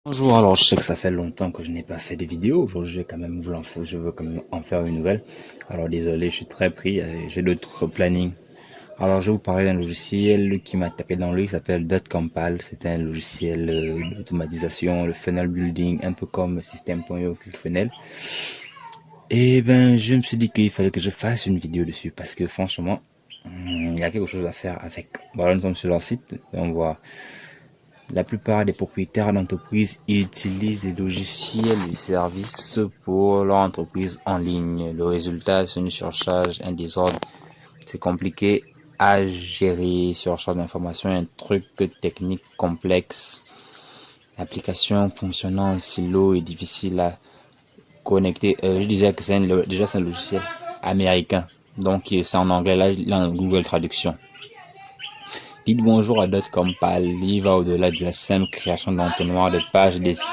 Bonjour, alors je sais que ça fait longtemps que je n'ai pas fait de vidéo. Aujourd'hui, je veux quand même en faire une nouvelle. Alors désolé, je suis très pris, j'ai d'autres plannings. Alors je vais vous parler d'un logiciel qui m'a tapé dans l'œil, qui s'appelle .compal. C'est un logiciel d'automatisation, le funnel building, un peu comme System.io, ClickFunnels. Et ben, je me suis dit qu'il fallait que je fasse une vidéo dessus parce que franchement, il y a quelque chose à faire avec. Voilà, nous sommes sur leur site, on voit. La plupart des propriétaires d'entreprises utilisent des logiciels et services pour leur entreprise en ligne. Le résultat, c'est une surcharge, un désordre. C'est compliqué à gérer, surcharge d'informations, un truc technique complexe. L'application fonctionnant en silo est difficile à connecter. Je disais que déjà c'est un logiciel américain. Donc c'est en anglais, là Google Traduction. Dites bonjour à .compal, il va au-delà de la simple création d'entonnoirs de pages des sites.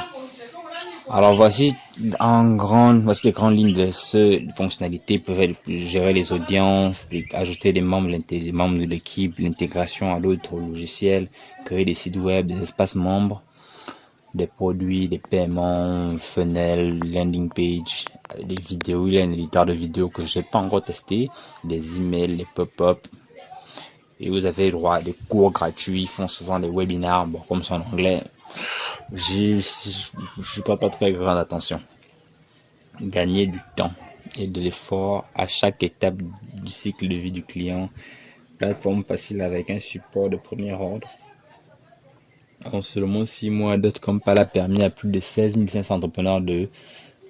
Alors voici les grandes lignes de ce fonctionnalité peuvent être gérer les audiences, ajouter des membres de l'équipe, l'intégration à d'autres logiciels, créer des sites web, des espaces membres, des produits, des paiements, funnels, landing page, des vidéos. Il y a un éditeur de vidéos que j'ai pas encore testé, des emails, les pop-up. Et vous avez le droit à des cours gratuits, ils font souvent des webinars, bon, comme c'est en anglais, je porte pas très grande attention. Gagner du temps et de l'effort à chaque étape du cycle de vie du client. Plateforme facile avec un support de premier ordre. En seulement 6 mois, .compal a permis à plus de 16 500 entrepreneurs de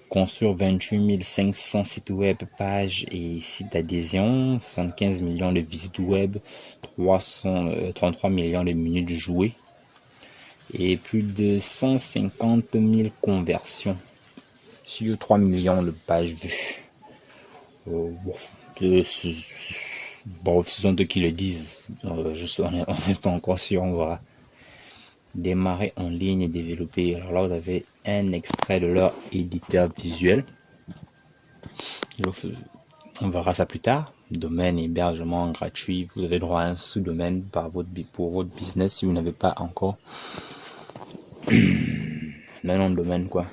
construire 28 500 sites web, pages et sites d'adhésion, 75 millions de visites web, 33 millions de minutes jouées et plus de 150 000 conversions sur 3 millions de pages vues. Bon, ce sont eux qui le disent. On n'est pas encore sûr, on verra. Démarrer en ligne et développer. Alors là, vous avez un extrait de leur éditeur visuel. On verra ça plus tard. Domaine hébergement gratuit. Vous avez droit à un sous-domaine pour votre business si vous n'avez pas encore un nom de domaine, quoi.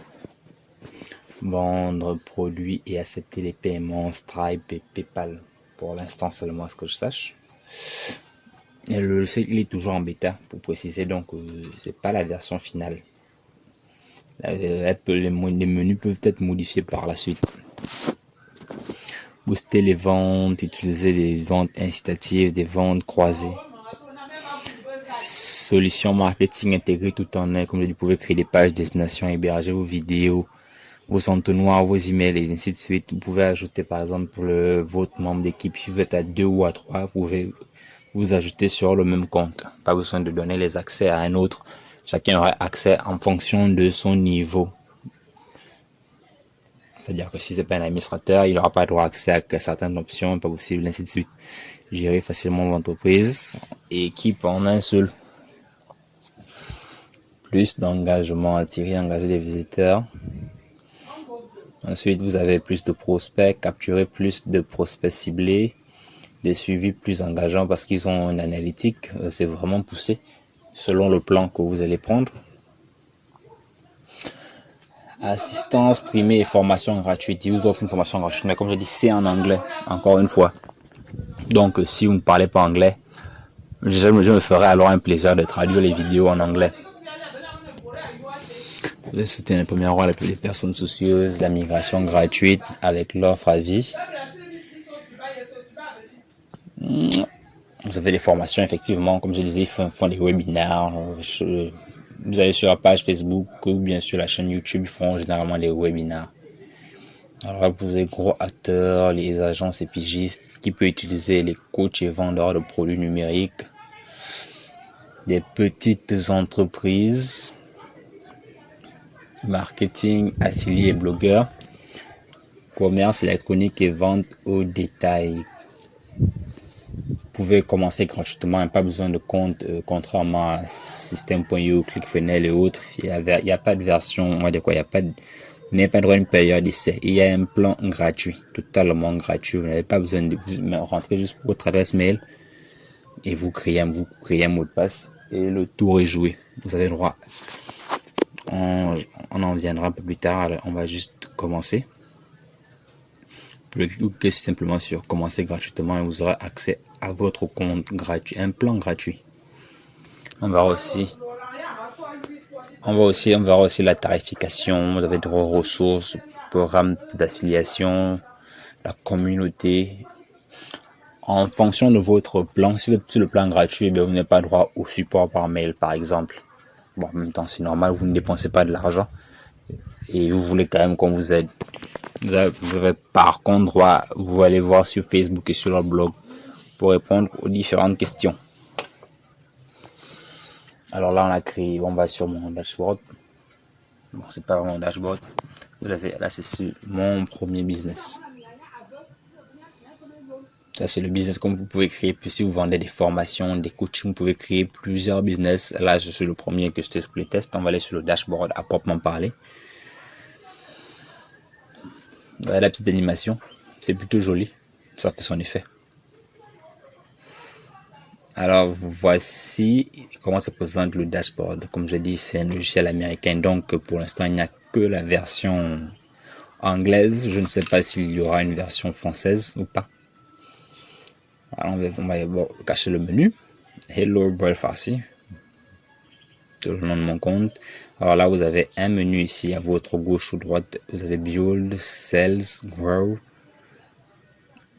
Vendre produits et accepter les paiements Stripe et PayPal. Pour l'instant seulement, à ce que je sache. Et le logiciel il est toujours en bêta, pour préciser, donc c'est pas la version finale. Les menus peuvent être modifiés par la suite. Booster les ventes, utiliser des ventes incitatives, des ventes croisées. Solution marketing intégrée tout en un, comme je dis, vous pouvez créer des pages destination, héberger vos vidéos, vos entonnoirs, vos emails et ainsi de suite. Vous pouvez ajouter par exemple pour votre membre d'équipe, si vous êtes à 2 ou à 3, vous pouvez vous ajouter sur le même compte. Pas besoin de donner les accès à un autre. Chacun aura accès en fonction de son niveau. C'est-à-dire que si c'est pas un administrateur, il n'aura pas droit à accès à certaines options, pas possible, ainsi de suite. Gérer facilement votre entreprise et équipe en un seul. Plus d'engagement, engager des visiteurs. Ensuite, vous avez plus de prospects, capturer plus de prospects ciblés, des suivis plus engageants parce qu'ils ont une analytique, c'est vraiment poussé selon le plan que vous allez prendre. Assistance primée et formation gratuite. Ils vous offrent une formation gratuite, mais comme je dis, c'est en anglais, encore une fois. Donc, si vous ne parlez pas anglais, je me ferai alors un plaisir de traduire les vidéos en anglais. Vous soutenez en premier rang les personnes soucieuses, la migration gratuite avec l'offre à vie. Vous avez des formations, effectivement, comme je disais, ils font des webinaires. Vous allez sur la page Facebook ou bien sur la chaîne YouTube, ils font généralement des webinaires. Alors là, vous avez gros acteurs, les agences et pigistes qui peuvent utiliser les coachs et vendeurs de produits numériques, des petites entreprises, marketing, affiliés et blogueurs, commerce électronique et vente au détail. Vous pouvez commencer gratuitement, pas besoin de compte, contrairement à System.io, ClickFunnels et autres. Il n'y a pas de version, vous n'avez pas droit à une période d'essai. Il y a un plan gratuit, totalement gratuit. Vous n'avez pas besoin de rentrer juste votre adresse mail et vous créez un mot de passe et le tour est joué. Vous avez droit On en viendra un peu plus tard. Alors, on va juste commencer. Cliquez simplement sur commencer gratuitement et vous aurez accès à votre compte gratuit, un plan gratuit. On verra aussi la tarification. Vous avez droit aux ressources, programme d'affiliation, la communauté. En fonction de votre plan, si vous êtes sur le plan gratuit, vous n'avez pas droit au support par mail, par exemple. Bon, en même temps, c'est normal, vous ne dépensez pas de l'argent et vous voulez quand même qu'on vous aide. Vous avez par contre droit, vous allez voir sur Facebook et sur leur blog pour répondre aux différentes questions. Alors là, on va sur mon dashboard. Bon, c'est pas vraiment un dashboard. Vous avez, là, c'est sur mon premier business. Ça, c'est le business que vous pouvez créer. Puis si vous vendez des formations, des coachings, vous pouvez créer plusieurs business. Là, je suis le premier que je teste pour les tests. On va aller sur le dashboard à proprement parler. Voilà la petite animation. C'est plutôt joli. Ça fait son effet. Alors, voici comment se présente le dashboard. Comme je dis, c'est un logiciel américain. Donc, pour l'instant, il n'y a que la version anglaise. Je ne sais pas s'il y aura une version française ou pas. Alors, on va cacher le menu. Hello Boyle Farsi. C'est le nom de mon compte. Alors là, vous avez un menu ici à votre gauche ou droite. Vous avez Build, Sales, Grow.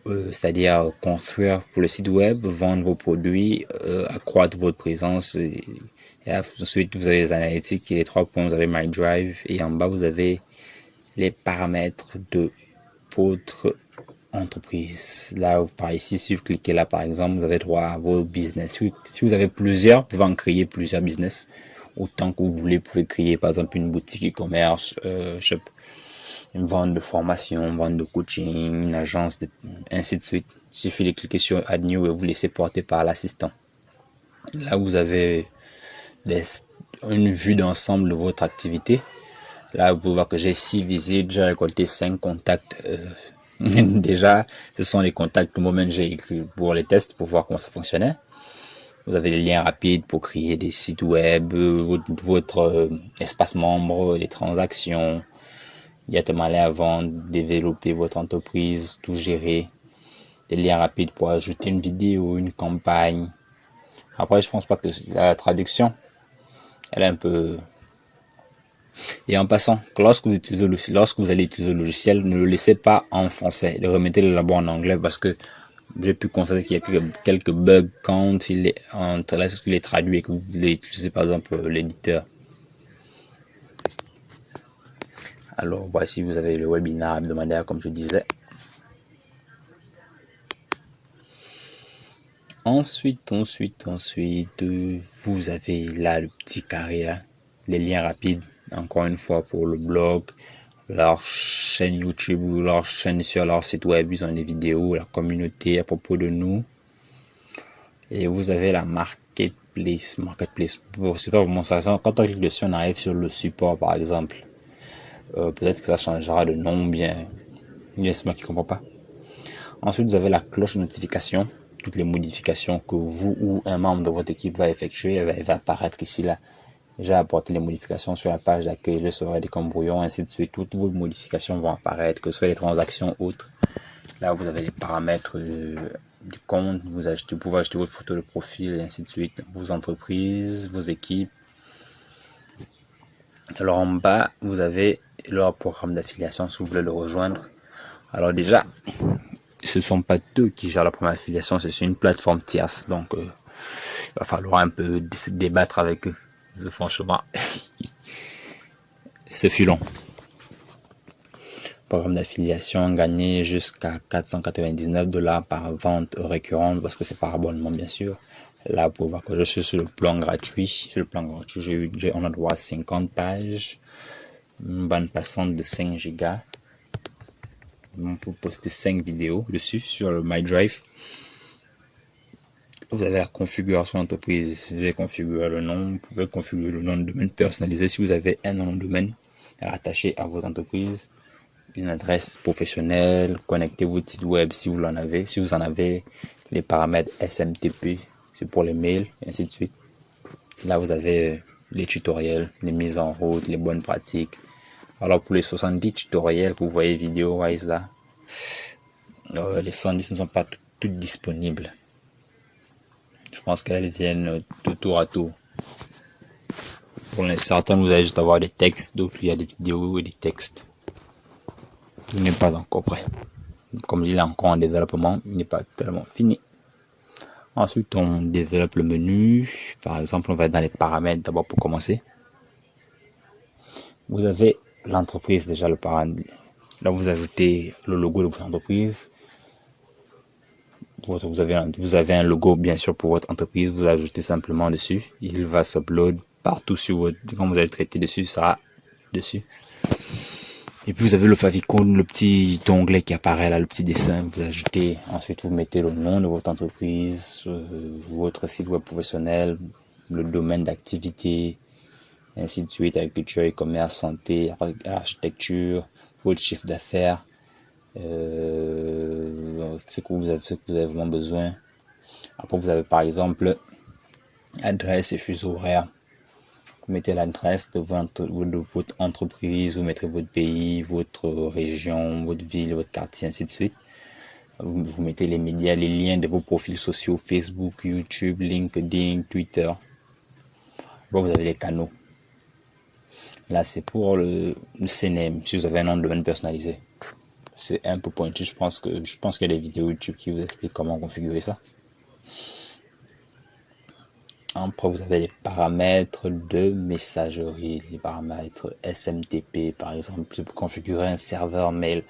C'est-à-dire construire pour le site web, vendre vos produits, accroître votre présence. Et ensuite, vous avez les analytiques et les 3 points. Vous avez My Drive. Et en bas, vous avez les paramètres de votre entreprise. Là, par ici, si vous cliquez là, par exemple, vous avez droit à vos business. Si vous avez plusieurs, vous pouvez en créer plusieurs business. Autant que vous voulez, vous pouvez créer, par exemple, une boutique e-commerce, une vente de formation, une vente de coaching, une agence, ainsi de suite. Il suffit de cliquer sur Add New et vous laissez porter par l'assistant. Là, vous avez une vue d'ensemble de votre activité. Là, vous pouvez voir que j'ai 6 visites, j'ai récolté 5 contacts. Déjà, ce sont les contacts que moi-même j'ai écrit pour les tests pour voir comment ça fonctionnait. Vous avez les liens rapides pour créer des sites web, votre espace membre, les transactions, directement aller à vendre, développer votre entreprise, tout gérer. Des liens rapides pour ajouter une vidéo, une campagne. Après, je pense pas que la traduction, elle est un peu... Et en passant, lorsque vous allez utiliser le logiciel, ne le laissez pas en français. Remettez-le là-bas en anglais parce que j'ai pu constater qu'il y a quelques bugs quand il est traduit et que vous voulez utiliser par exemple l'éditeur. Alors voici, vous avez le webinaire hebdomadaire comme je disais. Ensuite, vous avez là le petit carré là, les liens rapides. Encore une fois pour le blog, leur chaîne YouTube ou leur chaîne sur leur site web, ils ont des vidéos, la communauté à propos de nous. Et vous avez la marketplace. Bon, c'est pas vraiment ça. Quand on clique dessus, on arrive sur le support par exemple. Peut-être que ça changera de nom bien. C'est moi qui comprends pas. Ensuite, vous avez la cloche de notification. Toutes les modifications que vous ou un membre de votre équipe va effectuer, va apparaître ici là. J'ai apporté les modifications sur la page d'accueil, je saurai des brouillons, ainsi de suite. Toutes vos modifications vont apparaître, que ce soit les transactions autres. Là, vous avez les paramètres du compte, vous pouvez ajouter votre photo de profil, et ainsi de suite. Vos entreprises, vos équipes. Alors en bas, vous avez leur programme d'affiliation si vous voulez le rejoindre. Alors déjà, ce ne sont pas eux qui gèrent la première affiliation, c'est une plateforme tierce. Donc, il va falloir un peu débattre avec eux. Franchement, ce fut long. Programme d'affiliation gagné jusqu'à 499 $ par vente récurrente parce que c'est par abonnement bien sûr. Là, pour voir que je suis sur le plan gratuit. Sur le plan gratuit, on a droit à 50 pages, une bande passante de 5 Go. On peut poster 5 vidéos dessus sur le My Drive. Vous avez la configuration d'entreprise. J'ai configuré le nom. Vous pouvez configurer le nom de domaine personnalisé si vous avez un nom de domaine rattaché à votre entreprise. Une adresse professionnelle. Connectez votre site web si vous en avez. Si vous en avez, les paramètres SMTP, c'est pour les mails, et ainsi de suite. Là, vous avez les tutoriels, les mises en route, les bonnes pratiques. Alors pour les 70 tutoriels que vous voyez vidéo-wise là, les 70 ne sont pas toutes disponibles. Je pense qu'elles viennent de tour à tour. Pour certains, vous allez juste avoir des textes, d'autres il y a des vidéos et des textes. Il n'est pas encore prêt. Comme il est encore en développement, il n'est pas tellement fini. Ensuite, on développe le menu. Par exemple, on va dans les paramètres d'abord pour commencer. Vous avez l'entreprise déjà, le paramètre. Là, vous ajoutez le logo de votre entreprise. Vous avez un logo bien sûr pour votre entreprise. Vous ajoutez simplement dessus. Il va s'upload partout sur votre. Quand vous allez traiter dessus, ça sera dessus. Et puis vous avez le favicon, le petit onglet qui apparaît là, le petit dessin. Vous ajoutez, ensuite vous mettez le nom de votre entreprise, votre site web professionnel, le domaine d'activité, ainsi de suite, agriculture et commerce, santé, architecture, votre chiffre d'affaires, ce que vous avez vraiment besoin. Après vous avez par exemple adresse et fuseau horaire. Vous mettez l'adresse de votre entreprise, vous mettrez votre pays, votre région, votre ville, votre quartier, ainsi de suite. Vous mettez les médias, les liens de vos profils sociaux, Facebook, YouTube, LinkedIn, Twitter. Bon, vous avez les canaux. Là, c'est pour le CNM, si vous avez un nom de domaine personnalisé. C'est un peu pointu, je pense qu'il y a des vidéos YouTube qui vous expliquent comment configurer ça. Après, vous avez les paramètres de messagerie, les paramètres SMTP, par exemple, pour configurer un serveur mail.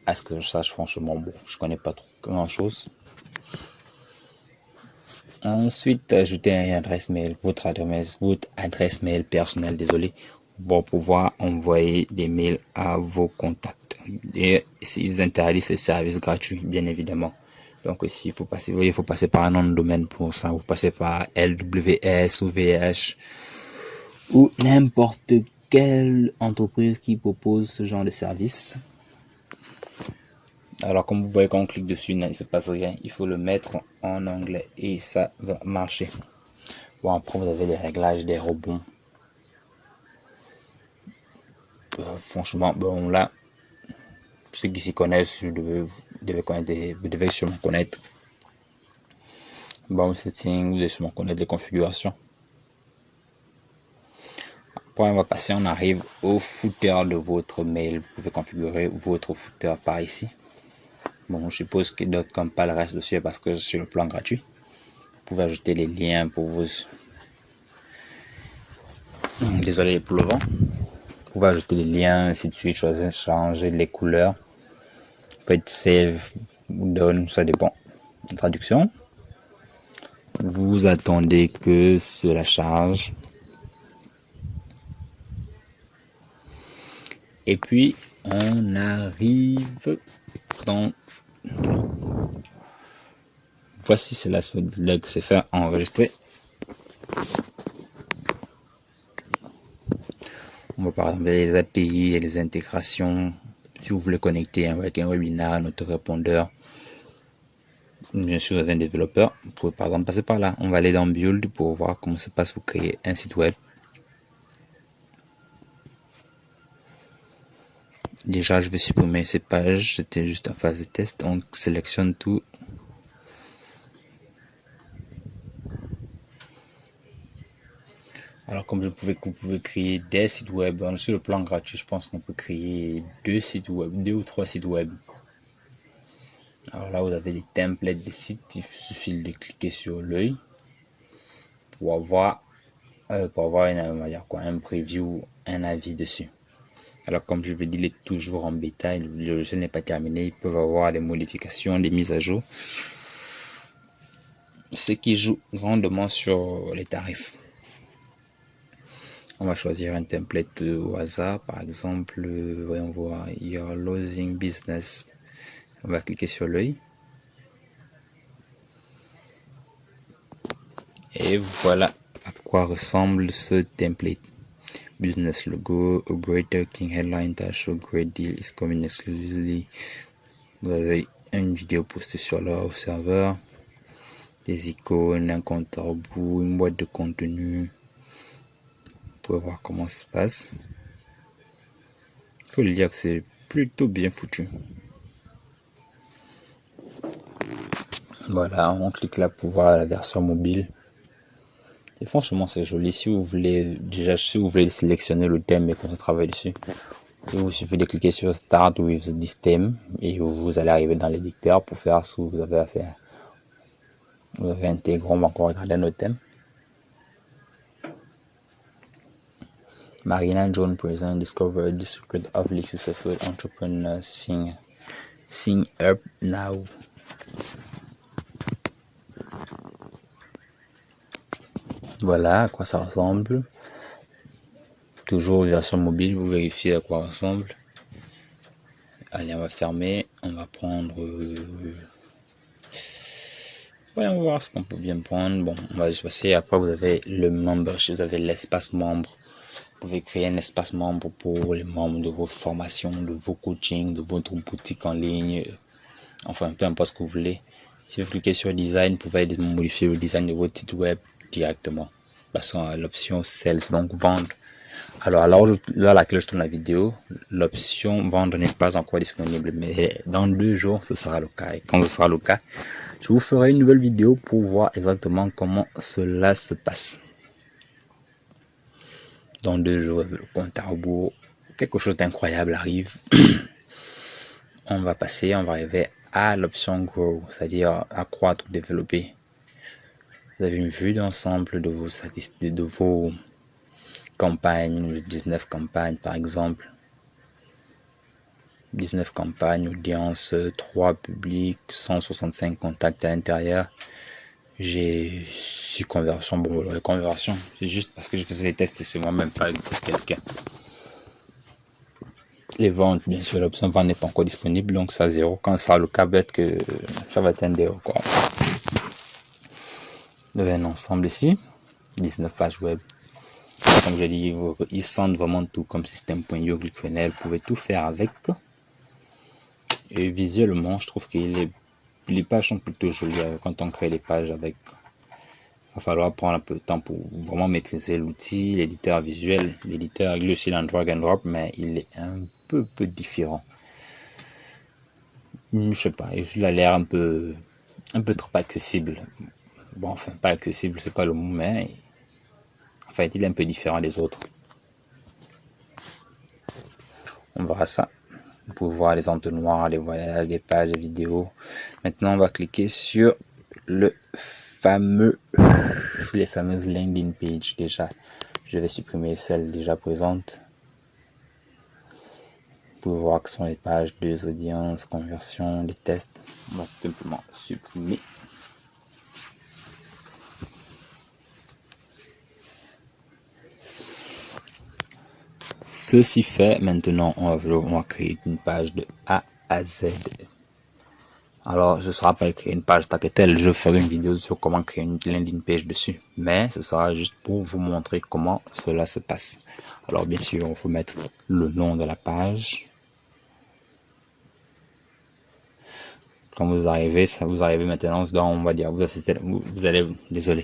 À ce que je sache, franchement, bon, je connais pas trop grand chose. Ensuite, ajouter une adresse mail, votre adresse mail personnelle, désolé, pour pouvoir envoyer des mails à vos contacts. Et ils interdisent les services gratuits, bien évidemment. Donc s'il faut passer, il faut passer par un nom de domaine pour ça. Vous passez par LWS ou VH ou n'importe quelle entreprise qui propose ce genre de service. Alors comme vous voyez, quand on clique dessus, il ne se passe rien. Il faut le mettre en anglais et ça va marcher. Bon, après vous avez les réglages des rebonds. Franchement, bon là, ceux qui s'y connaissent, vous devez sûrement connaître. Bon, setting, vous devez sûrement connaître les configurations. Après, on va passer, on arrive au footer de votre mail. Vous pouvez configurer votre footer par ici. Bon, je suppose que d'autres comme pas le reste dessus parce que c'est le plan gratuit. Vous pouvez ajouter les liens pour vous. Désolé pour le vent. Vous pouvez ajouter les liens, ainsi de suite, choisir, changer les couleurs. Faites save ou done, ça dépend. Traduction. Vous attendez que cela charge. Et puis, on arrive dans... Voici, c'est là que c'est fait enregistrer. On va par exemple les API et les intégrations. Si vous voulez connecter avec un webinaire, un autorépondeur, bien sûr, vous êtes un développeur, vous pouvez par exemple passer par là. On va aller dans Build pour voir comment ça passe pour créer un site web. Déjà, je vais supprimer ces pages, c'était juste en phase de test. On sélectionne tout. Alors, comme vous pouvez créer des sites web. Sur le plan gratuit, je pense qu'on peut créer deux ou trois sites web. Alors là, vous avez des templates de sites. Il suffit de cliquer sur l'œil pour avoir un preview, un avis dessus. Alors comme je vous dis, il est toujours en bêta, le logiciel n'est pas terminé, ils peuvent avoir des modifications, des mises à jour, ce qui joue grandement sur les tarifs. On va choisir un template au hasard, par exemple, voyons voir, Your Losing Business. On va cliquer sur l'œil. Et voilà à quoi ressemble ce template. Business logo, a great talking headline that show great deal is coming exclusively. Vous avez une vidéo postée sur leur serveur, des icônes, un compte à rebours, une boîte de contenu, pouvez voir comment ça se passe. Il faut le dire que c'est plutôt bien foutu. Voilà, on clique là pour voir la version mobile. Et franchement, c'est joli. Si vous voulez sélectionner le thème et qu'on travaille dessus, il vous suffit de cliquer sur Start with this theme et vous allez arriver dans l'éditeur pour faire ce que vous avez à faire. Vous avez intégré, on va encore regarder notre thème. Marina Jones present discovered the secret of the successful entrepreneur sing up now. Voilà à quoi ça ressemble. Toujours version mobile, vous vérifiez à quoi ça ressemble. Allez, on va fermer. On va prendre... Voyons voir ce qu'on peut bien prendre. Bon, on va juste passer. Après, vous avez le membership, vous avez l'espace membre. Vous pouvez créer un espace membre pour les membres de vos formations, de vos coachings, de votre boutique en ligne. Enfin, peu importe ce que vous voulez. Si vous cliquez sur design, vous pouvez modifier le design de votre site web directement. Passons à l'option sales, donc vendre. Alors, à l'heure à laquelle je tourne la vidéo, l'option vendre n'est pas encore disponible, mais dans 2 jours, ce sera le cas. Et quand ce sera le cas, je vous ferai une nouvelle vidéo pour voir exactement comment cela se passe. Dans 2 jours, le compte à rebours, quelque chose d'incroyable arrive. On va arriver à l'option Grow, c'est-à-dire accroître ou développer. Vous avez une vue d'ensemble de vos statistiques, de vos campagnes, 19 campagnes par exemple. 19 campagnes, audience, 3 publics, 165 contacts à l'intérieur. J'ai 6 conversions. Bon, les conversions, c'est juste parce que je faisais les tests et c'est moi-même pas quelqu'un. Les ventes, bien sûr, l'option vente n'est pas encore disponible, donc ça 0. Quand ça le cas, bête que ça va être un 0, quoi. Vous avez un ensemble ici, 19 pages web. Comme je dis, ils sentent vraiment tout comme système.io, ClickFunnels, vous pouvez tout faire avec. Et visuellement, je trouve que les pages sont plutôt jolies quand on crée les pages avec. Il va falloir prendre un peu de temps pour vraiment maîtriser l'outil, l'éditeur visuel. L'éditeur, il est aussi dans drag and drop, mais il est un peu différent. Je sais pas, il a l'air un peu trop accessible. Bon, enfin, pas accessible, c'est pas le mot, mais en fait, il est un peu différent des autres. On verra ça. Vous pouvez voir les entonnoirs, les voyages, les pages, les vidéos. Maintenant, on va cliquer sur les fameuses landing pages. Déjà, je vais supprimer celles déjà présentes. Vous pouvez voir que ce sont les pages de audiences, conversions, les tests. On va tout simplement supprimer. Ceci fait, maintenant, on va créer une page de A à Z. Alors, ce ne sera pas créer une page tant que telle. Je ferai une vidéo sur comment créer une landing page dessus. Mais ce sera juste pour vous montrer comment cela se passe. Alors, bien sûr, il faut mettre le nom de la page. Quand vous arrivez, maintenant dans, on va dire, désolé.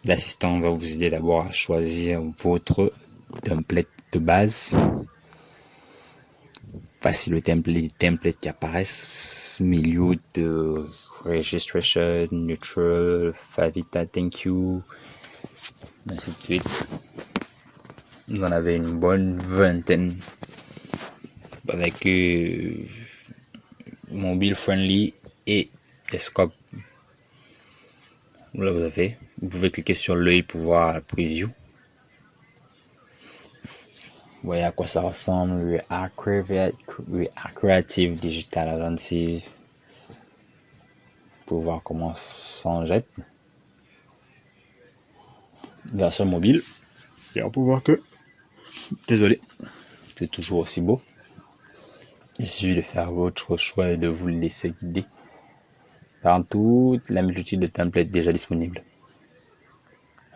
L'assistant va vous aider d'abord à choisir votre template de base. Voici le template qui apparaissent, milieu de registration, neutral, favita, thank you, ainsi de suite. Vous en avez une bonne vingtaine avec mobile friendly et les scopes. Là, vous pouvez cliquer sur l'œil pour voir la preview. Vous voyez à quoi ça ressemble. Creative Digital Agency. Pour voir comment s'en jette. Version mobile. Et on peut voir que, désolé, c'est toujours aussi beau. Il suffit de faire votre choix et de vous laisser guider par toute la multitude de templates déjà disponibles.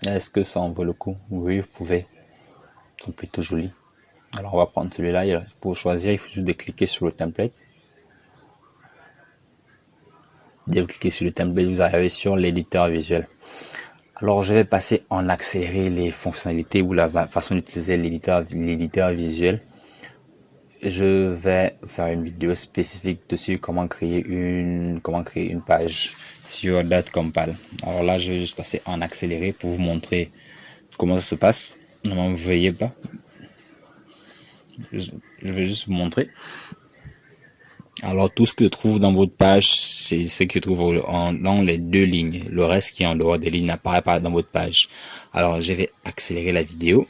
Est-ce que ça en vaut le coup? Oui, vous pouvez. Ils sont plutôt jolis. Alors on va prendre celui-là. Pour choisir, il faut juste cliquer sur le template. Dès que vous cliquez sur le template, vous arrivez sur l'éditeur visuel. Alors, je vais passer en accéléré les fonctionnalités ou la façon d'utiliser l'éditeur visuel. Je vais faire une vidéo spécifique dessus comment créer une page sur Datcompal. Alors là, je vais juste passer en accéléré pour vous montrer comment ça se passe. Non, vous voyez pas. Je vais juste vous montrer. Alors, tout ce que se trouve dans votre page, c'est ce qui se trouve dans les deux lignes. Le reste qui est en dehors des lignes n'apparaît pas dans votre page. Alors, je vais accélérer la vidéo.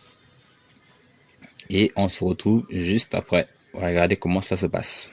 Et on se retrouve juste après. Regardez comment ça se passe.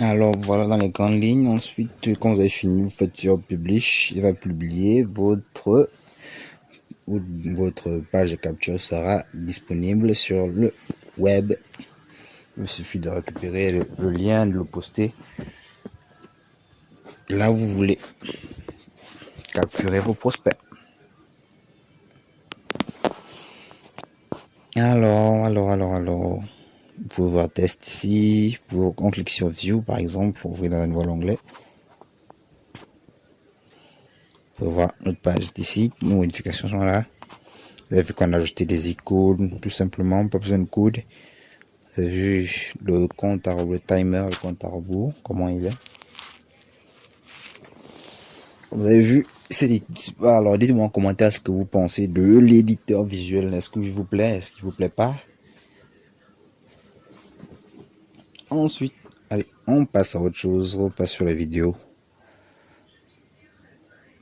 Alors voilà dans les grandes lignes. Ensuite, quand vous avez fini, vous faites sur Publish. Il va publier votre page de capture sera disponible sur le web. Il suffit de récupérer le lien, de le poster là où vous voulez capturer vos prospects. Alors. Vous pouvez voir test ici. On clique sur View par exemple pour ouvrir dans un nouvel onglet. Vous pouvez voir notre page d'ici. Nos modifications sont là. Vous avez vu qu'on a ajouté des icônes tout simplement, pas besoin de code. Vous avez vu le compte à rebours, le timer, le compte à rebours, comment il est. Vous avez vu, alors dites-moi en commentaire ce que vous pensez de l'éditeur visuel. Est-ce qu'il vous plaît, est-ce qu'il vous plaît pas? Ensuite, allez, on passe à autre chose, on passe sur la vidéo.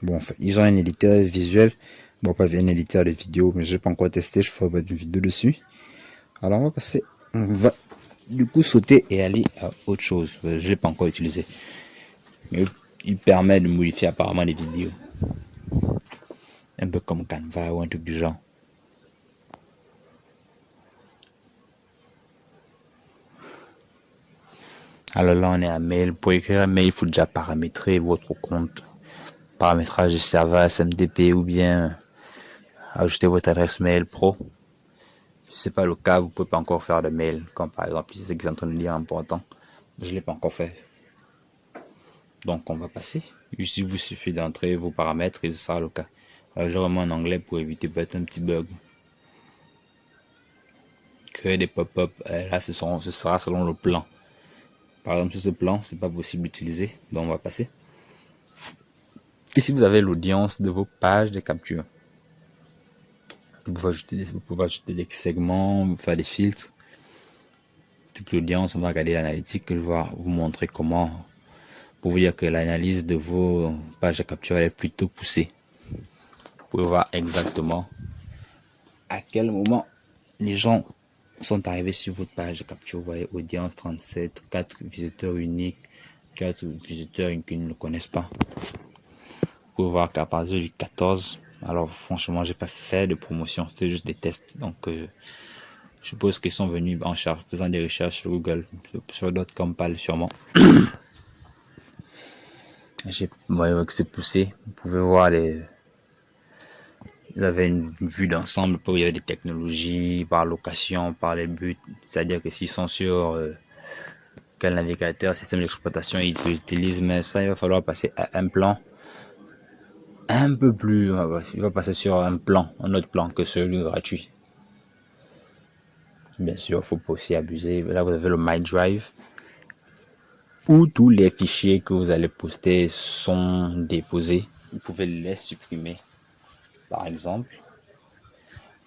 Bon, enfin, ils ont un éditeur visuel. Bon, pas un éditeur de vidéo, mais je n'ai pas encore testé, je ferai pas une vidéo dessus. Alors, on va du coup sauter et aller à autre chose. Je ne l'ai pas encore utilisé. Mais il permet de modifier apparemment les vidéos. Un peu comme Canva ou un truc du genre. Alors là, on est à mail. Pour écrire un mail, il faut déjà paramétrer votre compte. Paramétrage du serveur SMTP ou bien ajouter votre adresse mail pro. Si ce n'est pas le cas, vous ne pouvez pas encore faire de mail. Comme par exemple, c'est ce que je suis en train de lire important. Je ne l'ai pas encore fait. Donc, on va passer. Ici, il vous suffit d'entrer vos paramètres et ce sera le cas. Alors, je remets en anglais pour éviter peut-être un petit bug. Créer des pop-up. Là, ce sera selon le plan. Par exemple, sur ce plan, c'est pas possible d'utiliser. Donc, on va passer. Ici, vous avez l'audience de vos pages de capture. Vous pouvez ajouter des segments, faire des filtres. Toute l'audience, on va regarder l'analytique. Je vais vous montrer comment, pour vous dire que l'analyse de vos pages de capture est plutôt poussée. Vous pouvez voir exactement à quel moment les gens sont arrivés sur votre page de capture. Vous voyez, audience 37, 4 visiteurs uniques, 4 visiteurs qui ne le connaissent pas. Vous pouvez voir qu'à partir du 14, Alors franchement, j'ai pas fait de promotion, c'était juste des tests. Donc je suppose qu'ils sont venus en charge, faisant des recherches sur Google, sur d'autres compagnies sûrement. J'ai voyé que c'est poussé. Vous pouvez voir il avait une vue d'ensemble où il y avait des technologies par location, par les buts. C'est-à-dire que s'ils sont sur quel navigateur, système d'exploitation ils utilisent, mais ça, il va falloir passer à un plan un peu plus. Il va passer sur un autre plan que celui gratuit. Bien sûr, il faut pas aussi abuser. Là, vous avez le My Drive où tous les fichiers que vous allez poster sont déposés. Vous pouvez les supprimer. Par exemple,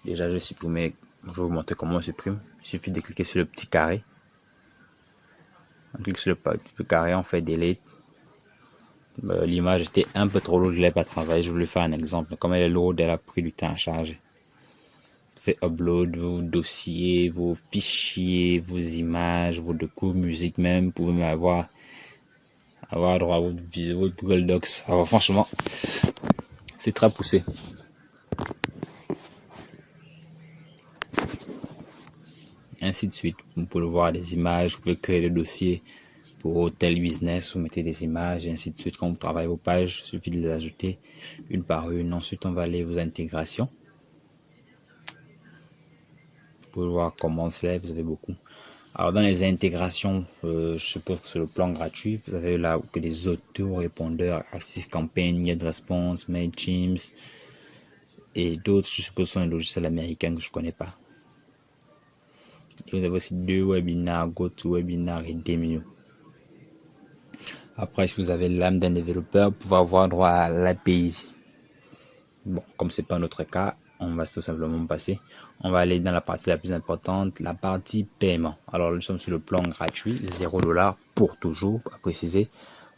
déjà, je vais supprimer. Je vais vous montrer comment on supprime. Il suffit de cliquer sur le petit carré. On clique sur le petit carré, on fait delete. L'image était un peu trop lourde, je ne l'ai pas travaillé. Je voulais faire un exemple. Comme elle est lourde, elle a pris du temps à charger. Fait upload vos dossiers, vos fichiers, vos images, vos documents, musique même. Vous pouvez même avoir droit à votre Google Docs. Alors franchement, c'est très poussé. Ainsi de suite. Vous pouvez voir des images, vous pouvez créer des dossiers pour tel business, vous mettez des images, et ainsi de suite. Quand vous travaillez vos pages, il suffit de les ajouter une par une. Ensuite, on va aller aux intégrations. Vous pouvez voir comment c'est, vous avez beaucoup. Alors, dans les intégrations, je suppose que c'est le plan gratuit. Vous avez là que des auto-répondeurs, ActiveCampaign, GetResponse, Mailchimp et d'autres, je suppose, sont des logiciels américains que je ne connais pas. Et vous avez aussi 2 webinars, GoToWebinar et Demio. Après, si vous avez l'âme d'un développeur, vous pouvez avoir droit à l'API. Bon, comme c'est pas notre cas, on va tout simplement passer. On va aller dans la partie la plus importante, la partie paiement. Alors, nous sommes sur le plan gratuit, 0$ pour toujours, à préciser.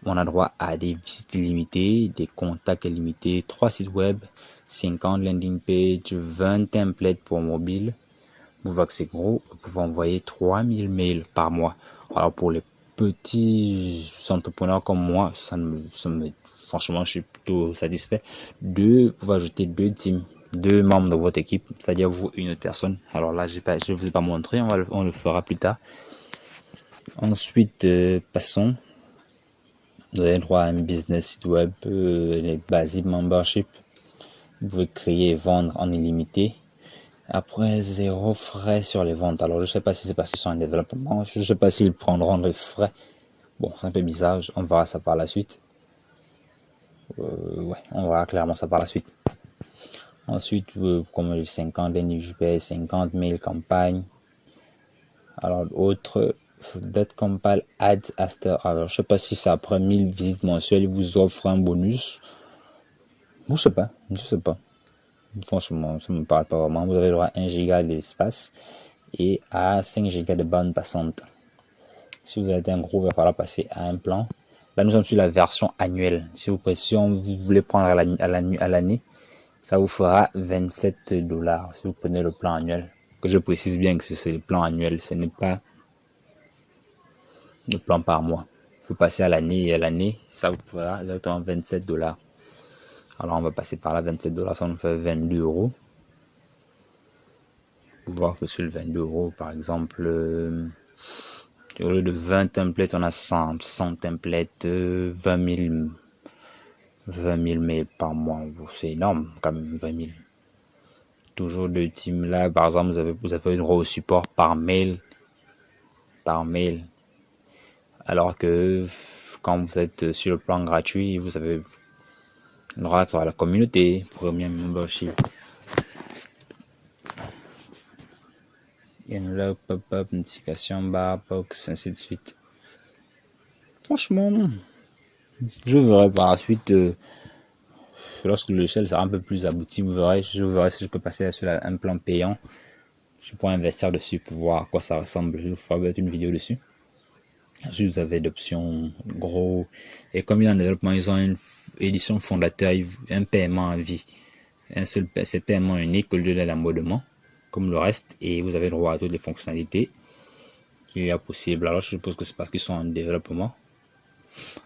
On a droit à des visites illimitées, des contacts illimités, 3 sites web, 50 landing pages, 20 templates pour mobile. Vous voyez que c'est gros, vous pouvez envoyer 3000 mails par mois. Alors, pour les petits entrepreneurs comme moi, franchement, je suis plutôt satisfait. Vous pouvez ajouter 2 teams, 2 membres de votre équipe, c'est-à-dire vous et une autre personne. Alors là, je ne vous ai pas montré, on le fera plus tard. Ensuite, passons. Vous avez droit à un business site web, les basic membership. Vous pouvez créer et vendre en illimité. Après, 0 frais sur les ventes. Alors, je sais pas si c'est parce qu'ils sont en développement. Je sais pas s'ils prendront les frais. Bon, c'est un peu bizarre. On verra ça par la suite. Ouais, on verra clairement ça par la suite. Ensuite, comme les 50 NUJP, 50 000 campagnes. Alors, autre, that compile ads after. Alors, je sais pas si c'est après 1000 visites mensuelles, ils vous offrent un bonus. Je sais pas. Franchement, ça me parle pas vraiment. Vous avez droit à 1 giga d'espace et à 5 gigas de bande passante. Si vous êtes un gros, il va falloir passer à un plan. Là, nous sommes sur la version annuelle. Si vous voulez prendre à l'année, ça vous fera 27$. Si vous prenez le plan annuel, que je précise bien que c'est le plan annuel, ce n'est pas le plan par mois. Il faut passer à l'année et à l'année, ça vous fera exactement 27$. Alors on va passer par là, 27$, ça nous fait 22€. Vous pouvez voir que sur le 22€, par exemple, au lieu de 20 templates, on a 100 templates, 20 000 mails par mois. C'est énorme quand même, 20 000. Toujours 2 teams là, par exemple, vous avez droit au support par mail. Alors que quand vous êtes sur le plan gratuit, vous avez droit à la communauté, premier membership. Envelope, pop-up, notification, bar, box, ainsi de suite. Franchement, je verrai par la suite, lorsque le logiciel sera un peu plus abouti, je verrai si je peux passer sur un plan payant. Je pourrais investir dessus pour voir à quoi ça ressemble. Je vous ferai peut-être une vidéo dessus. Ensuite, vous avez l'option gros. Et comme il y a un développement, ils ont une édition fondateur, un paiement à vie. C'est paiement unique au lieu de l'abonnement, comme le reste. Et vous avez droit à toutes les fonctionnalités qu'il y a possible. Alors, je suppose que c'est parce qu'ils sont en développement.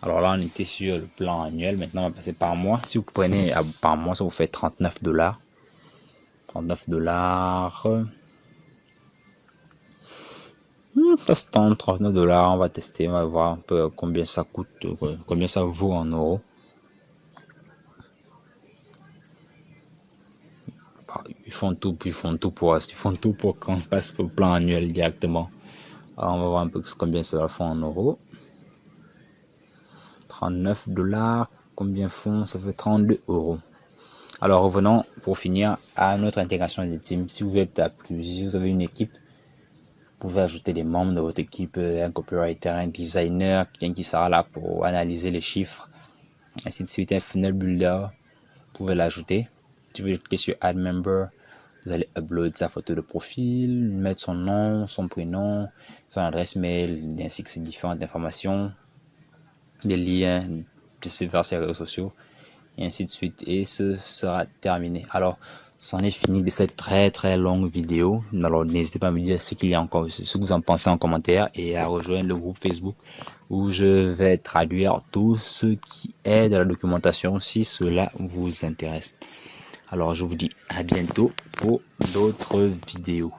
Alors là, on était sur le plan annuel. Maintenant, on va passer par mois. Si vous prenez par mois, ça vous fait $39. 39 $. Ça se tente, $39. On va tester, on va voir un peu combien ça coûte, combien ça vaut en euros. Ils font tout pour qu'on passe au plan annuel directement. Alors, on va voir un peu combien ça va faire en euros. $39, combien font? Ça fait 32 euros. Alors revenons pour finir à notre intégration des teams. Si vous êtes à plusieurs, si vous avez une équipe, vous pouvez ajouter des membres de votre équipe, un copywriter, un designer, quelqu'un qui sera là pour analyser les chiffres, ainsi de suite, un funnel builder, vous pouvez l'ajouter. Si vous voulez cliquer sur Add Member, vous allez upload sa photo de profil, mettre son nom, son prénom, son adresse mail, ainsi que ses différentes informations, des liens vers ses réseaux sociaux, et ainsi de suite. Et ce sera terminé. Alors, c'en est fini de cette très longue vidéo. Alors, n'hésitez pas à me dire ce qu'il y a encore, ce que vous en pensez en commentaire, et à rejoindre le groupe Facebook où je vais traduire tout ce qui est de la documentation si cela vous intéresse. Alors, je vous dis à bientôt pour d'autres vidéos.